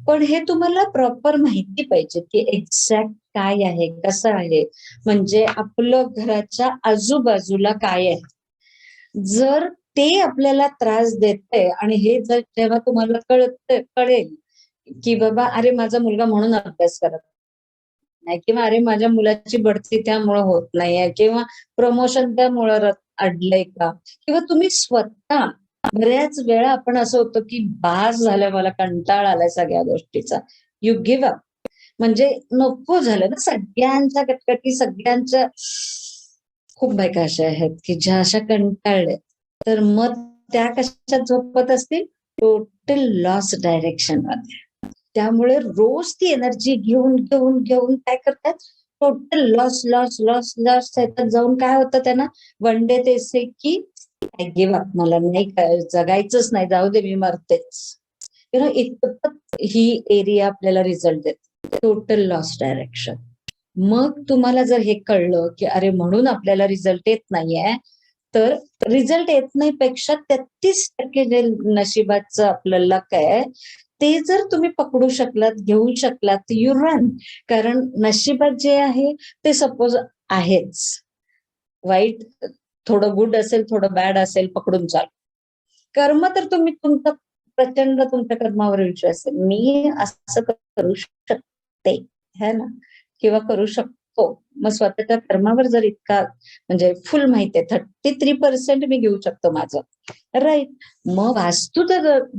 पण हे तुम्हाला प्रॉपर माहिती पाहिजे की एक्झॅक्ट काय आहे, कसं आहे, म्हणजे आपलं घराच्या आजूबाजूला काय आहे. जर ते आपल्याला त्रास देते आणि हे जर जेव्हा तुम्हाला कळेल की बाबा अरे माझा मुलगा म्हणून अभ्यास करत नाही, किंवा अरे माझ्या मुलाची बढती त्यामुळे होत नाहीये, किंवा प्रमोशन त्यामुळे अडलंय का, किंवा तुम्ही स्वतः, बऱ्याच वेळा आपण असं होतं की बास झालं, मला कंटाळा आलाय सगळ्या गोष्टीचा, यू गिव्ह अप. म्हणजे नको झालं ना, सगळ्यांच्या कटकटी, सगळ्यांच्या, खूप बायका अशा आहेत की ज्या अशा कंटाळल्या, तर मग त्या कशात झोपत असतील, टोटल लॉस डायरेक्शन मध्ये. त्यामुळे रोज ती एनर्जी घेऊन घेऊन घेऊन काय करतात, total loss loss loss loss त्याच्यात जाऊन काय होतं त्यांना, वन डे ते से की गिव्ह अप, मला नाही जगायचंच नाही, जाऊ दे मी मरतेच. इतपत ही एरिया आपल्याला रिझल्ट देते, टोटल लॉस डायरेक्शन. मग तुम्हाला जर हे कळलं की अरे म्हणून आपल्याला रिझल्ट येत नाहीये, तर रिझल्ट येत नाही पेक्षा 33% जे नशिबाचं आपलं लक आहे, ते जर तुम्ही पकडू शकलात, घेऊ शकलात, यू रन. कारण नशिबात जे आहे ते सपोज आहेच, वाईट थोडं गुड असेल, थोडं बॅड असेल, पकडून चाल. कर्म तर तुम्ही तुमचा प्रचंड तुमच्या कर्मावर विश्वास आहे, मी असं करू शकते, है ना, किंवा करू शकतो. मग स्वतःच्या कर्मावर जर इतका, म्हणजे फुल माहिती आहे, 33% मी घेऊ शकतो माझं, राईट. मग वास्तू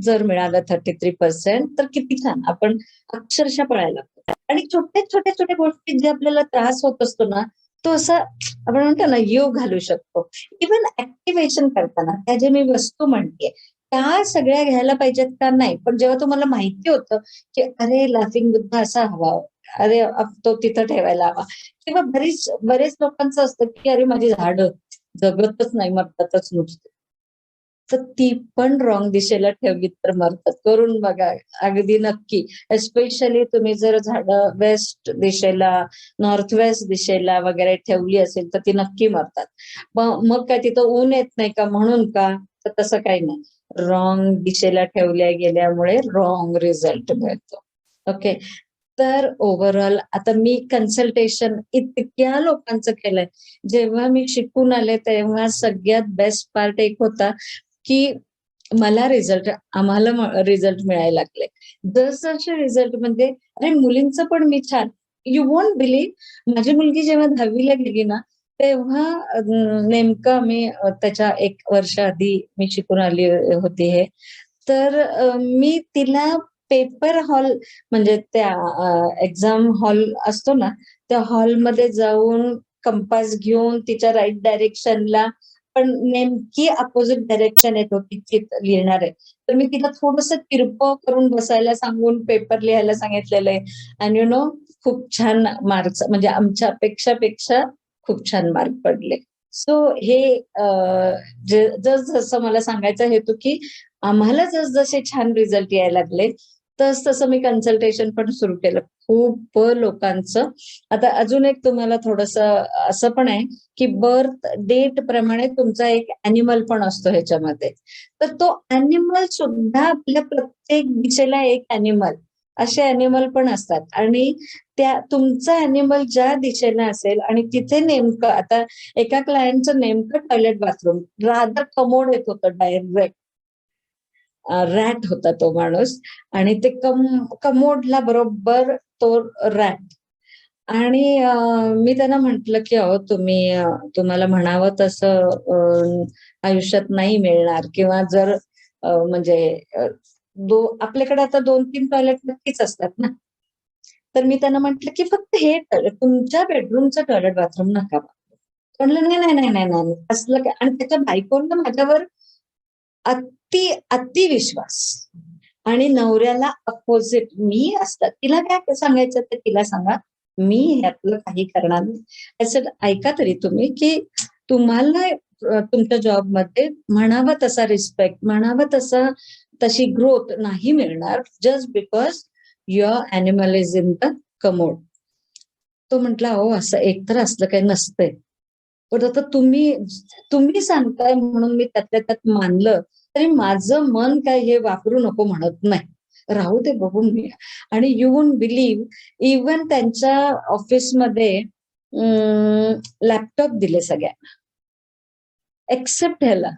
जर मिळालं 33%, तर किती छान, आपण अक्षरशः पळायला लागतो. आणि छोट्या छोट्या छोट्या गोष्टी जे आपल्याला त्रास होत असतो ना, तो असा आपण म्हणतो ना योग घालू शकतो. इव्हन ऍक्टिव्हेशन करताना त्या जे मी वस्तू म्हणते त्या सगळ्या घ्यायला पाहिजेत का नाही, पण जेव्हा तुम्हाला माहिती होतं की अरे लाफिंग बुद्ध असा हवा, अरे तो तिथं ठेवायला हवा, किंवा बरेच लोकांचं असतं की अरे माझी झाडं जगतच नाही, मरतातच नुसते. तर ती पण रॉंग दिशेला ठेवली तर मरतात. करून बघा, अगदी नक्की. एस्पेशली तुम्ही जर झाडं वेस्ट दिशेला, नॉर्थ वेस्ट दिशेला वगैरे ठेवली असेल तर ती नक्की मरतात. मग काय तिथं ऊन येत नाही का म्हणून का? तर तसं काही नाही. रॉंग दिशेला ठेवल्या गेल्यामुळे रॉंग रिझल्ट मिळतो. ओके. तर ओव्हरऑल आता मी कन्सल्टेशन इतक्या लोकांचं केलंय. जेव्हा मी शिकून आले तेव्हा सगळ्यात बेस्ट पार्ट एक होता की मला आम्हाला रिझल्ट मिळायला लागले. जसजसे रिझल्ट म्हणजे अरे मुलींचं पण मी छान. यू वोंट बिलीव्ह, माझी मुलगी जेव्हा 10वी ला गेली ना, तेव्हा नेमकं मी त्याच्या 1 वर्ष आधी मी शिकून आली होती हे. तर मी तिला पेपर हॉल म्हणजे त्या एक्झाम हॉल असतो ना, त्या हॉलमध्ये जाऊन कंपास घेऊन तिच्या राइट डायरेक्शनला, पण नेमकी अपोझिट डायरेक्शन येत होती ती लिहिणार आहे. तर मी तिला थोडंसं तिरपं करून बसायला सांगून पेपर लिहायला सांगितलेलं आहे. अँड यू नो खूप छान मार्क्स म्हणजे आमच्या अपेक्षापेक्षा खूप छान मार्क पडले. सो हे जसं मला सांगायचा हेतू की आम्हाला जसजसे छान रिझल्ट यायला लागले, तसं मी कन्सल्टेशन पण सुरू केलं. खूप लोकांचं. आता अजून एक तुम्हाला थोडंसं असं पण आहे, की बर्थ डेट प्रमाणे तुमचा एक ॲनिमल पण असतो ह्याच्यामध्ये. तर तो ॲनिमल सुद्धा आपल्या प्रत्येक दिशेला एक ॲनिमल, असे ॲनिमल पण असतात आणि त्या तुमचा ॲनिमल ज्या दिशेला असेल आणि तिथे नेमकं आता एका क्लायंटचं नेमकं टॉयलेट बाथरूम रादर कमोड येत होतं डायरेक्ट. रॅट होता तो माणूस आणि ते कमोडला बरोबर तो रॅट. आणि मी त्यांना म्हटलं, की "अहो तुम्हाला म्हणावं तसं आयुष्यात नाही मिळणार किंवा जर म्हणजे अ, आपल्याकडे आता 2-3 टॉयलेट नक्कीच असतात ना." तर मी त्यांना म्हटलं, की "फक्त हे टॉयलेट तुमच्या बेडरूमचं टॉयलेट बाथरूम नका वापरू." म्हटलं, "नाही, नाही, नाही, नाही, नाही." असलं काय आणि त्याच्या बायकोनं माझ्यावर अति विश्वास आणि नवऱ्याला अपोजिट मी असतात. तिला काय सांगायचं ते तिला सांगा. मी ह्यातलं काही करणार नाही. असं ऐका तरी तुम्ही, की तुम्हाला तुमच्या जॉबमध्ये म्हणावा तसा रिस्पेक्ट, म्हणावा तशी ग्रोथ नाही मिळणार just because your animal is in the commode. तो म्हटला, "अहो असं एकतर असलं काही नसतंय." पण आता तुम्ही सांगताय म्हणून मी त्यातल्या त्यात मानलं, तरी माझं मन काय हे वापरू नको म्हणत नाही. राहू दे बघू मी आणि यू वोंट बिलीव्ह इव्हन त्यांच्या ऑफिसमध्ये लॅपटॉप दिले सगळ्यांना एक्सेप्ट ह्याला.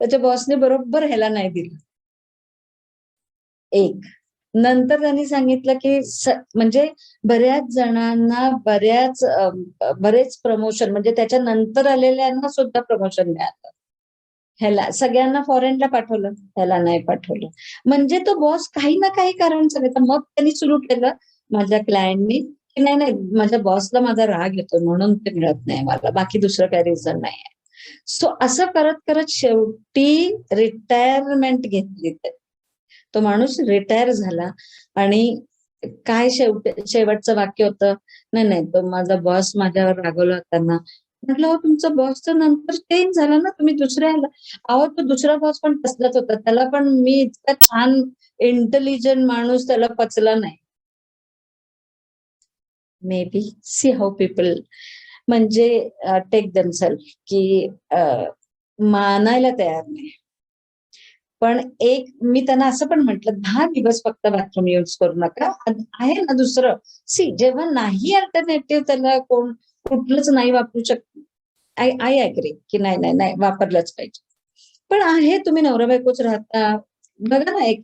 त्याच्या बॉसने बरोबर ह्याला नाही दिलं. एक. नंतर त्यांनी सांगितलं, की म्हणजे बऱ्याच जणांना बरेच प्रमोशन म्हणजे त्याच्या नंतर आलेल्यांना सुद्धा प्रमोशन मिळालं. ह्याला सगळ्यांना फॉरेनला पाठवलं, ह्याला नाही पाठवलं. म्हणजे तो बॉस काही ना काही कारण सांगायचा. मग त्यांनी सुरू केलं माझ्या क्लायंटनी, की नाही, नाही माझ्या बॉसला माझा राग येतो म्हणून ते मिळत नाही मला. बाकी दुसरं काही रिझन नाहीये. सो असं करत शेवटी रिटायरमेंट घेतली ते. तो माणूस रिटायर झाला आणि काय शेवटचं वाक्य होतं, "नाही, नाही तो माझा बॉस माझ्यावर रागवला होता ना." म्हटलं, "अहो तुमचा बॉस तर नंतर चेंज झाला ना, तुम्ही दुसऱ्याला." अहो तो दुसरा बॉस पण तसलाच होता. त्याला पण मी इतका छान इंटेलिजंट माणूस त्याला पचला नाही. May be see how people म्हणजे टेक देमसेल्फ की मानायला तयार नाही. पण मी त्यांना असं पण म्हटलं 10 दिवस फक्त बाथरूम यूज करू नका. आहे ना दुसरं. जेव्हा नाही अल्टरनेटिव्ह त्याला कोण कुठलंच नाही वापरू शकत. आय एग्री की नाही, नाही, नाही वापरलंच पाहिजे. पण आहे तुम्ही नवरा-बायकोच राहता. बघा ना एक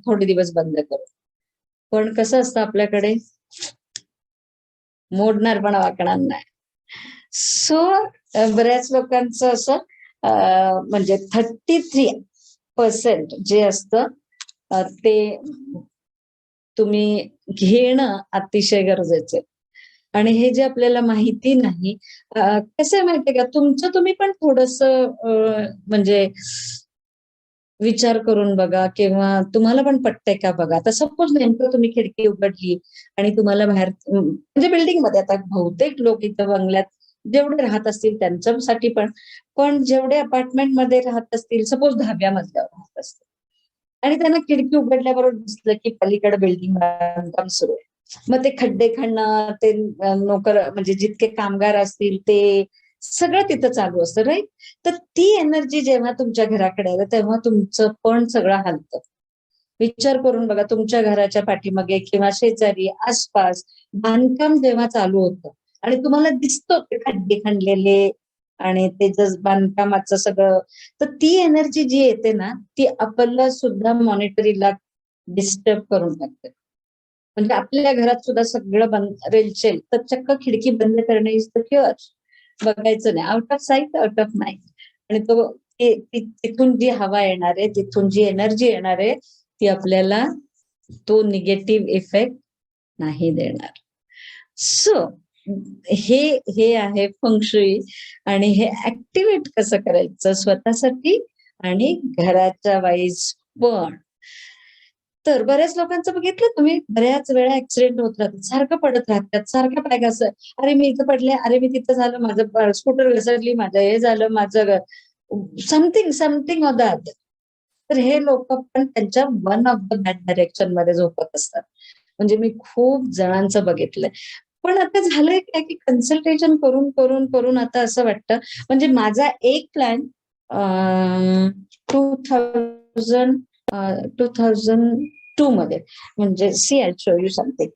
थोडे दिवस बंद करून. पण कसं असतं आपल्याकडे मोडणार पण वाकणार नाही. सो बऱ्याच लोकांचं असं म्हणजे 33% जे असतं ते तुम्ही घेणं अतिशय गरजेचं आहे. आणि हे जे आपल्याला माहिती नाही, कसं आहे माहितीये का, तुमचं तुम्ही पण थोडस म्हणजे विचार करून बघा, किंवा तुम्हाला पण पटतंय का बघा. आता सपोज नेमकं तुम्ही खिडकी उघडली आणि तुम्हाला बाहेर म्हणजे बिल्डिंगमध्ये, आता बहुतेक लोक इथं बंगल्यात जेवढे राहत असतील त्यांच्यासाठी पण जेवढे अपार्टमेंटमध्ये राहत असतील, सपोज 10व्या मजल्यावर राहत असतील आणि त्यांना खिडकी उघडल्याबरोबर दिसलं की पलीकडे बिल्डिंग बांधकाम सुरू आहे. मग ते खड्डे खणणं, ते नोकर म्हणजे जितके कामगार असतील ते सगळं तिथं चालू असतं, राईट? तर ती एनर्जी जेव्हा तुमच्या घराकडे आलं तेव्हा तुमचं पण सगळं हलतं. विचार करून बघा, तुमच्या घराच्या पाठीमागे किंवा शेजारी आसपास बांधकाम जेव्हा चालू होतं आणि तुम्हाला दिसतं ते खड्डे खणलेले आणि ते जर बांधकामाचं सगळं, तर ती एनर्जी जी येते ना, ती आपल्याला सुद्धा मॉनिटरीला डिस्टर्ब करून टाकते. म्हणजे आपल्या घरात सुद्धा सगळं बंद रेलचेल, तर चक्क खिडकी बंद करणे इज द क्युअर. बघायचं नाही, out of site out of mind. आणि तिथून जी हवा येणार आहे, तिथून जी एनर्जी येणार आहे, ती आपल्याला तो निगेटिव्ह इफेक्ट नाही देणार. सो हे हे आहे फेंगशुई, आणि हे ऍक्टिव्हेट कसं करायचं स्वतःसाठी आणि घराच्या वाईज पण. तर बऱ्याच लोकांचं बघितलं तुम्ही, बऱ्याच वेळा ऍक्सिडेंट होत राहतात, सारखं पडत राहतात, सारखं पाय घसर, अरे मी इथं पडले, अरे मी तिथं झालं, माझं स्कूटर घसरली, माझं हे झालं, माझं समथिंग समथिंग ऑफ दॅट. तर हे लोक पण त्यांच्या one of the bad direction मध्ये झोपत असतात. म्हणजे मी खूप जणांचं बघितलंय. पण आता झालंय काय, की कन्सल्टेशन करून करून करून आता असं वाटतं, म्हणजे माझा एक प्लॅन 2000 2002 मध्ये, म्हणजे see I show you something.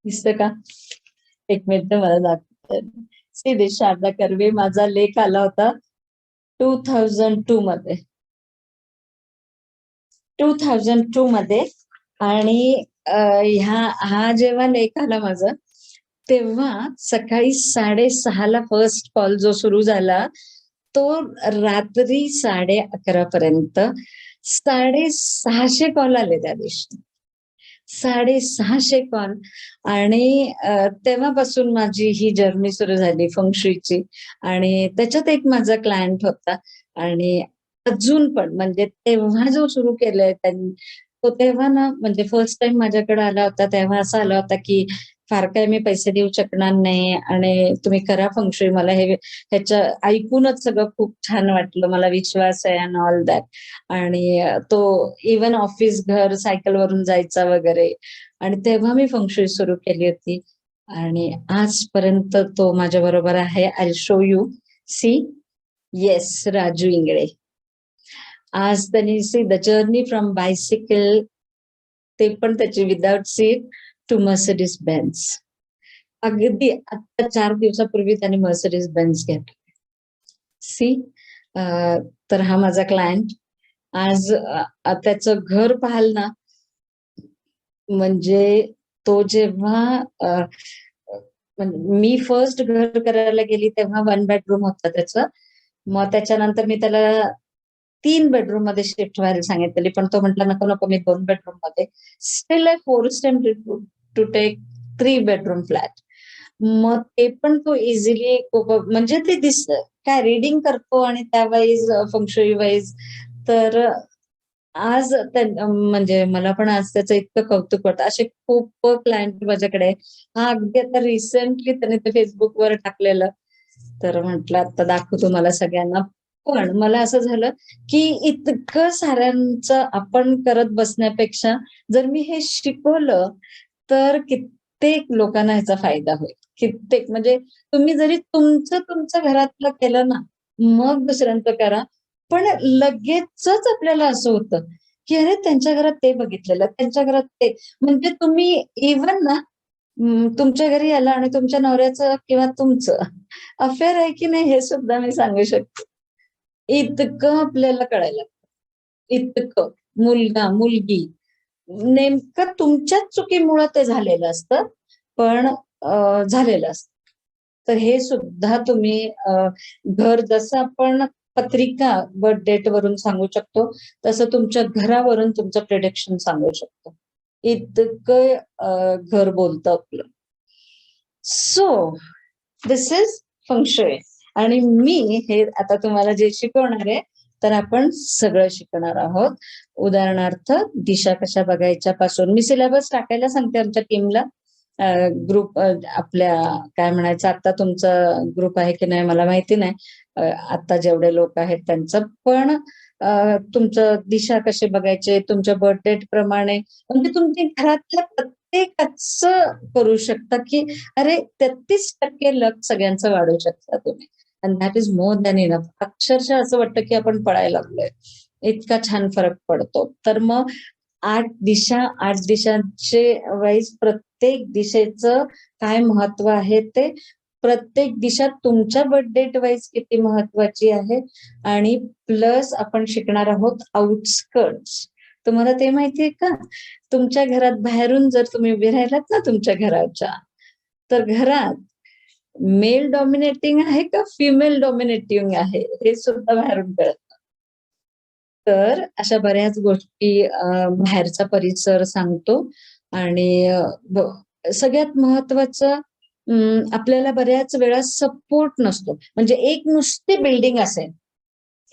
दिसतं का? एक मिनिट मला दाखवते. सी शारदा कर्वे, माझा लेख आला होता 2002 मध्ये. 2002 मध्ये. आणि हा जेव्हा लेख आला माझा, तेव्हा सकाळी 6:30ला फर्स्ट कॉल जो सुरू झाला, तो रात्री 11:30 पर्यंत 650 कॉल आले त्या दिवशी. 650 कॉल. आणि तेव्हापासून माझी ही जर्नी सुरू झाली फेंगशुईची. आणि त्याच्यात एक माझा क्लायंट होता, आणि अजून पण म्हणजे तेव्हा जो सुरू केलाय त्यांनी, तो तेव्हा ना म्हणजे फर्स्ट टाइम माझ्याकडे आला होता, तेव्हा असा आला होता की फार काय मी पैसे देऊ शकणार नाही आणि तुम्ही करा फेंगशुई, मला ह्याच्या ऐकूनच सगळं खूप छान वाटलं, मला विश्वास आहे अँड ऑल दॅट. आणि तो इवन ऑफिस घर सायकलवरून जायचा वगैरे. आणि तेव्हा मी फेंगशुई सुरू केली होती, आणि आजपर्यंत तो माझ्या बरोबर आहे. I show you. See. Yes, Raju Ingle. आज त्यांनी see the journey from bicycle, ते पण त्याची without seat, to Mercedes Benz. अगदी आता 4 दिवसापूर्वी त्यांनी मर्सिडीज बेन्झ घेतली. सी. तर हा माझा क्लायंट आज त्याचं घर पाहाल ना, म्हणजे तो जेव्हा मी फर्स्ट घर करायला गेली तेव्हा 1 बेडरूम होतं त्याचं. मग त्याच्यानंतर मी त्याला 3 बेडरूम मध्ये शिफ्ट व्हायला सांगितलेली, पण तो म्हटला नको नको, मी 2 बेडरूम मध्ये. Still I forced him to take 3 bedroom flat. मग ते पण तो इझिली म्हणजे ते काय रीडिंग करतो आणि त्या वाईज फेंगशुई वाईज. तर आज म्हणजे मला पण आज त्याचं इतकं कौतुक वाटतं. असे खूप क्लायंट माझ्याकडे. हा अगदी आता रिसेंटली त्याने ते फेसबुकवर टाकलेलं, तर म्हटलं आता दाखवतो मला सगळ्यांना. पण मला असं झालं की इतकं साऱ्यांचं आपण करत बसण्यापेक्षा जर मी हे शिकवलं तर कित्येक लोकांना ह्याचा फायदा होईल. कित्येक म्हणजे तुम्ही जरी तुमचं घरातलं केलं ना, मग दुसऱ्यांचं करा. पण लगेचच आपल्याला असं होतं की अरे त्यांच्या घरात ते बघितलेलं, त्यांच्या घरात ते. म्हणजे तुम्ही इव्हन ना तुमच्या घरी आला आणि तुमच्या नवऱ्याचं किंवा तुमचं अफेअर आहे की नाही हे सुद्धा मी सांगू शकते. इतकं आपल्याला कळायला लागतं. इतकं. मुलगा, मुलगी, नेमकं तुमच्याच चुकीमुळं ते झालेलं असतं, पण झालेलं असतं. तर हे सुद्धा तुम्ही घर जसं आपण पत्रिका बर्थ डेट वरून सांगू शकतो, तसं तुमच्या घरावरून तुमचं प्रिडिक्शन सांगू शकतो. इतकं घर बोलतं आपलं. So this is feng shui. आणि मी हे आता तुम्हाला जे शिकवणार आहे, तर आपण सगळं शिकणार आहोत. उदाहरणार्थ दिशा कशा बघायच्या पासून मी सिलेबस टाकायला सांगते आमच्या टीमला. ग्रुप आपल्या काय म्हणायचं, आता तुमचा ग्रुप आहे की नाही मला माहिती नाही, आता जेवढे लोक आहेत त्यांचं, पण तुमचं दिशा कशी बघायचे तुमच्या बर्थ डेट प्रमाणे, म्हणजे तुमच्या घरातल्या प्रत्येकाचं करू शकता की अरे 33% लक सगळ्यांचं वाढवू शकता तुम्ही. And that is more than enough. अक्षरशः असं वाटतं की आपण पळायला लागलोय, इतका छान फरक पडतो. तर मग 8 दिशांचे वाईज प्रत्येक दिशेचं काय महत्व आहे ते, प्रत्येक दिशा तुमच्या बर्थ डेट वाईज किती महत्वाची आहे, आणि प्लस आपण शिकणार आहोत आउटस्कर्ट्स. तुम्हाला ते माहितीये का, तुमच्या घरात बाहेरून जर तुम्ही उभे राहिलात ना तुमच्या घराच्या, तर घरात मेल डॉमिनेटिंग आहे का फिमेल डॉमिनेटिंग आहे हे सुद्धा बाहेरून कळत. तर अशा बऱ्याच गोष्टी बाहेरचा परिसर सांगतो. आणि सगळ्यात महत्वाचं, आपल्याला बऱ्याच वेळा सपोर्ट नसतो. म्हणजे एक नुसती बिल्डिंग असेल,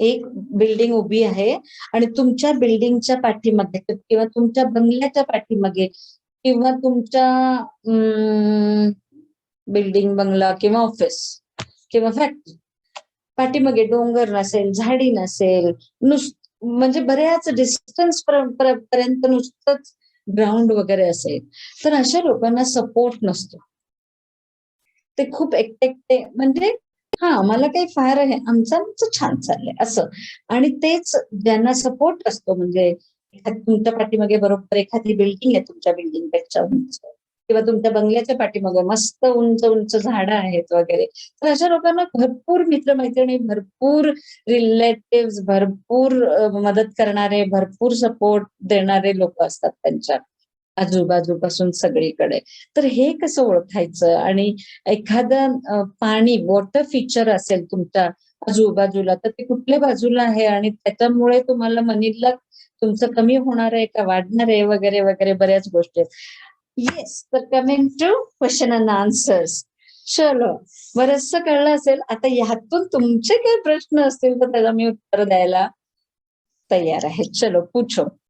एक बिल्डिंग उभी आहे आणि तुमच्या बिल्डिंगच्या पाठीमागे किंवा तुमच्या बंगल्याच्या पाठीमागे किंवा तुमच्या बिल्डिंग, बंगला किंवा ऑफिस किंवा फॅक्टरी पाठीमागे डोंगर नसेल, झाडी नसेल, म्हणजे बऱ्याच डिस्टन्स पर्यंत नुसतंच ग्राउंड वगैरे असेल, तर अशा लोकांना सपोर्ट नसतो. ते खूप एकटे, म्हणजे हा मला काही फार आहे, आमचं छान चाललंय असं. आणि तेच ज्यांना सपोर्ट असतो, म्हणजे तुमच्या पाठीमागे बरोबर एखादी बिल्डिंग आहे तुमच्या बिल्डिंग पेक्षा उंच, किंवा तुमच्या बंगल्याच्या पाठीमागे मस्त उंच उंच झाडं आहेत वगैरे, तर अशा लोकांना भरपूर मित्रमैत्रिणी, भरपूर रिलेटिव्ह, भरपूर मदत करणारे, भरपूर सपोर्ट देणारे लोक असतात त्यांच्या आजूबाजूपासून सगळीकडे. तर हे कसं ओळखायचं, आणि एखादं पाणी वॉटर फीचर असेल तुमच्या आजूबाजूला, तर ते कुठल्या बाजूला आहे आणि त्याच्यामुळे तुम्हाला मनी लक तुमचं कमी होणार आहे का वाढणार आहे, वगैरे वगैरे बऱ्याच गोष्टी. येस, तर coming to question and answers. चलो, बरचसं कळलं असेल. आता ह्यातून तुमचे काही प्रश्न असतील तर त्याला मी उत्तर द्यायला तयार आहे. चलो पूछो.